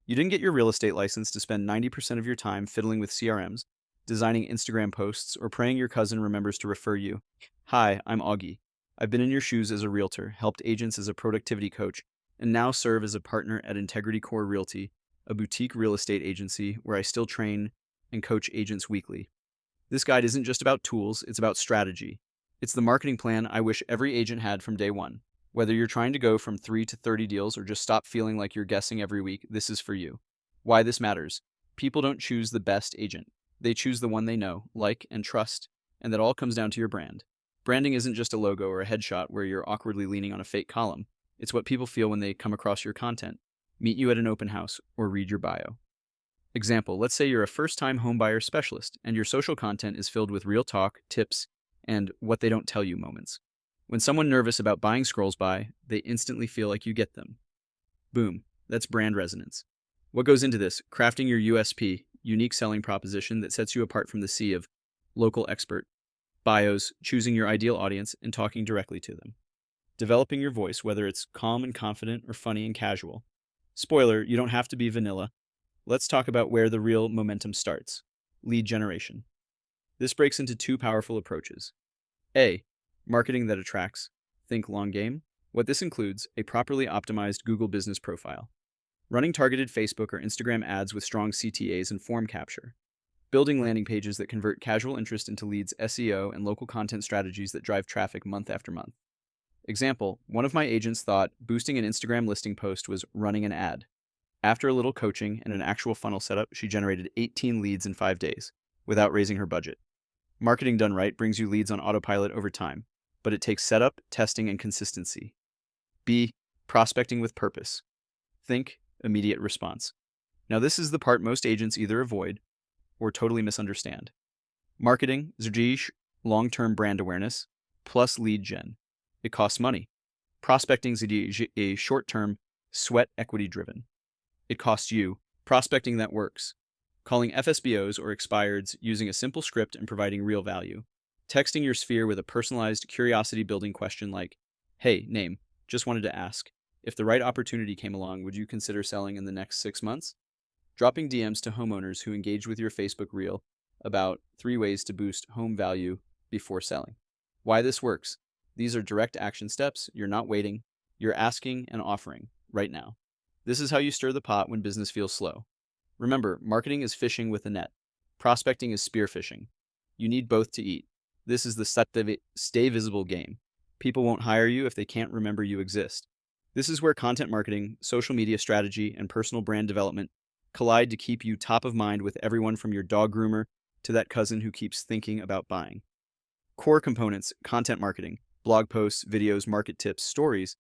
You didn't get your real estate license to spend 90% of your time fiddling with CRMs, designing Instagram posts, or praying your cousin remembers to refer you. Hi, I'm Auggie. I've been in your shoes as a realtor, helped agents as a productivity coach, and now serve as a partner at Integrity Core Realty, a boutique real estate agency where I still train and coach agents weekly. This guide isn't just about tools, it's about strategy. It's the marketing plan I wish every agent had from day one. Whether you're trying to go from 3 to 30 deals or just stop feeling like you're guessing every week, this is for you. Why this matters. People don't choose the best agent. They choose the one they know, like, and trust, and that all comes down to your brand. Branding isn't just a logo or a headshot where you're awkwardly leaning on a fake column. It's what people feel when they come across your content, meet you at an open house, or read your bio. Example, let's say you're a first-time homebuyer specialist, and your social content is filled with real talk, tips, and what they don't tell you moments. When someone nervous about buying scrolls by, they instantly feel like you get them. Boom, that's brand resonance. What goes into this? Crafting your USP, unique selling proposition that sets you apart from the sea of local expert, bios, choosing your ideal audience, and talking directly to them. Developing your voice, whether it's calm and confident or funny and casual. Spoiler, you don't have to be vanilla. Let's talk about where the real momentum starts. Lead generation. This breaks into two powerful approaches. A. Marketing that attracts. Think long game. What this includes, a properly optimized Google business profile. Running targeted Facebook or Instagram ads with strong CTAs and form capture. Building landing pages that convert casual interest into leads, SEO, and local content strategies that drive traffic month after month. Example, one of my agents thought boosting an Instagram listing post was running an ad. After a little coaching and an actual funnel setup, she generated 18 leads in 5 days, without raising her budget. Marketing done right brings you leads on autopilot over time, but it takes setup, testing, and consistency. B. Prospecting with purpose. Think immediate response. Now this is the part most agents either avoid or totally misunderstand. Marketing, Zergish, long-term brand awareness, plus lead gen. It costs money. Prospecting a short-term, sweat equity driven. It costs you. Prospecting that works. Calling FSBOs or expireds using a simple script and providing real value. Texting your sphere with a personalized curiosity-building question like, hey, name, just wanted to ask, if the right opportunity came along, would you consider selling in the next 6 months? Dropping DMs to homeowners who engage with your Facebook reel about 3 ways to boost home value before selling. Why this works. These are direct action steps. You're not waiting. You're asking and offering right now. This is how you stir the pot when business feels slow. Remember, marketing is fishing with a net. Prospecting is spearfishing. You need both to eat. This is the stay visible game. People won't hire you if they can't remember you exist. This is where content marketing, social media strategy, and personal brand development collide to keep you top of mind with everyone from your dog groomer to that cousin who keeps thinking about buying. Core components, content marketing, blog posts, videos, market tips, stories.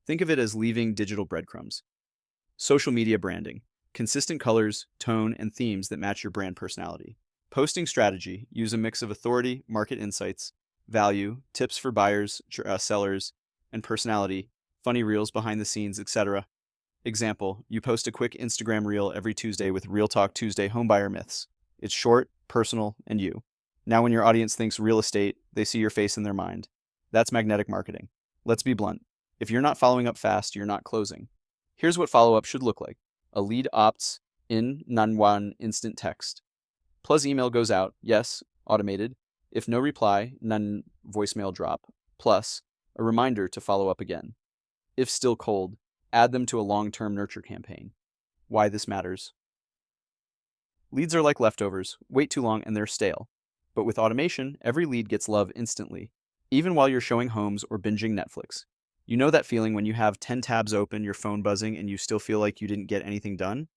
Think of it as leaving digital breadcrumbs. Social media branding, consistent colors, tone, and themes that match your brand personality. Posting strategy, use a mix of authority, market insights, value, tips for buyers, sellers, and personality, funny reels behind the scenes, etc. Example, you post a quick Instagram reel every Tuesday with Real Talk Tuesday homebuyer myths. It's short, personal, and you. Now when your audience thinks real estate, they see your face in their mind. That's magnetic marketing. Let's be blunt. If you're not following up fast, you're not closing. Here's what follow-up should look like. A lead opts in Nanwan instant text. Plus email goes out, yes, automated. If no reply, none voicemail drop. Plus, a reminder to follow up again. If still cold, add them to a long-term nurture campaign. Why this matters. Leads are like leftovers, wait too long and they're stale. But with automation, every lead gets love instantly, even while you're showing homes or binging Netflix. You know that feeling when you have 10 tabs open, your phone buzzing, and you still feel like you didn't get anything done?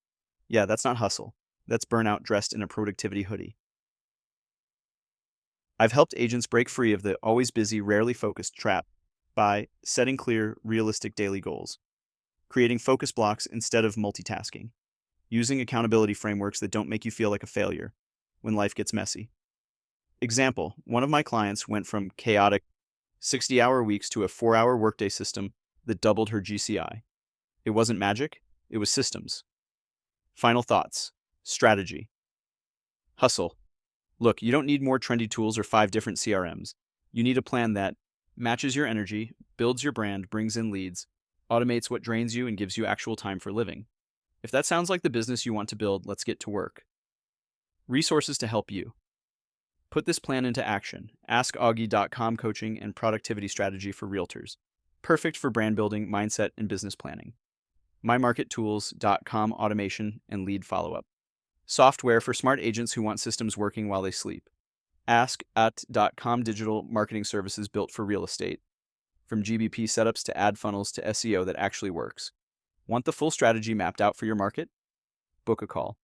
Yeah, that's not hustle. That's burnout dressed in a productivity hoodie. I've helped agents break free of the always busy, rarely focused trap by setting clear, realistic daily goals, creating focus blocks instead of multitasking, using accountability frameworks that don't make you feel like a failure when life gets messy. Example, one of my clients went from chaotic 60-hour weeks to a 4-hour workday system that doubled her GCI. It wasn't magic, it was systems. Final thoughts. Strategy. Hustle. Look, you don't need more trendy tools or 5 different CRMs. You need a plan that matches your energy, builds your brand, brings in leads, automates what drains you, and gives you actual time for living. If that sounds like the business you want to build, let's get to work. Resources to help you. Put this plan into action. AskAuggie.com coaching and productivity strategy for realtors. Perfect for brand building, mindset, and business planning. MyMarketTools.com automation and lead follow-up. Software for smart agents who want systems working while they sleep. AskAt.com digital marketing services built for real estate. From GBP setups to ad funnels to SEO that actually works. Want the full strategy mapped out for your market? Book a call.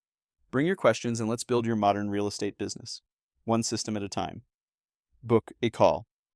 Bring your questions and let's build your modern real estate business, one system at a time. Book a call.